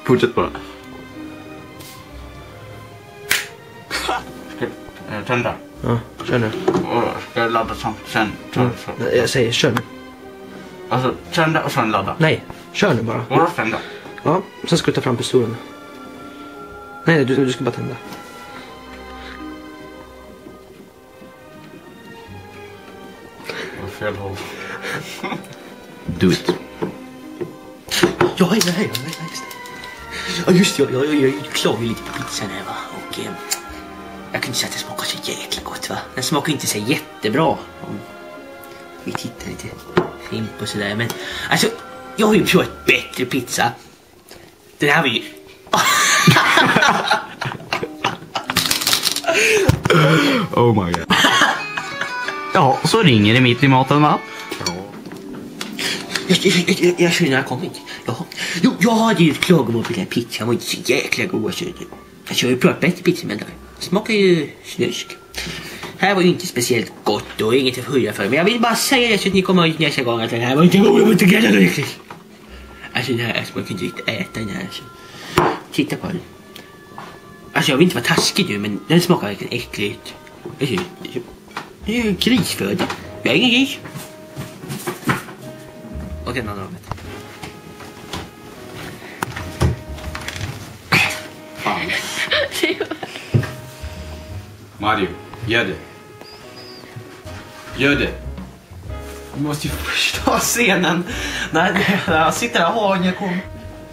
Fortsätt bara. Ska jag tända? Ja, kör nu. Ska jag ladda sen? Jag säger kör nu. Alltså tända och sen ladda? Nej, kör nu bara. Vadå tända? Ja, sen ska du ta fram pistolen. Nej, du ska bara tända. Fel håll. Do it. Ja, nej. Ja, just det. Jag klagade lite på pizzan här, va. Och jag kunde säga att det smakar så jäkla gott, va. Den smakar inte så jättebra. Om vi tittar lite fint på sådär. Men alltså, jag har ju provat bättre pizza. Den här var ju... Oh my god. Ja, så ringer det mitt i maten, va? Jag känner när jag kom hit. Jag hade ju ett klagomål på den här pizzan. Den var inte så jäkla god. Alltså, jag har ju provat bättre pizza, men det smakar ju snusk. Här var ju inte speciellt gott och inget att höja för. Men jag vill bara säga det så att ni kommer ut nästa gång att den här var inte god. Jag var inte gärna riktigt. Alltså den här, alltså, man kan inte riktigt äta den här. Alltså. Titta på den. Alltså jag vill inte vara taskig nu, men den smakar verkligen äckligt. Alltså, det är ju grisföda. Jag är ingen gris. Och en annan rummet. Fan. Mario, gör det. Gör det. Du måste ju förstå scenen. När jag sitter där och har inga kom.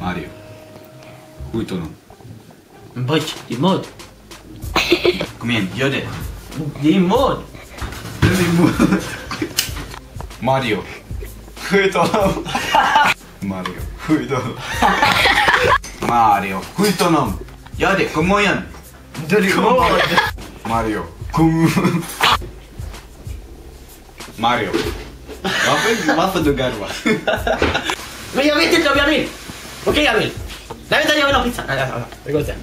Mario. Skjut honom. Men boy, det är mod. Kom igen, gör det. Det är mod. Mario. Skjut honom. Mario. Skjut honom. Mario. Skjut honom. Gör det, kom igen. Det är mod. Mario. Kom. Mario. Varför du garvar? Men jag vet inte om jag vill. Okej, jag vill. Nej, vänta, jag vill ha pizza. Nej, det går inte.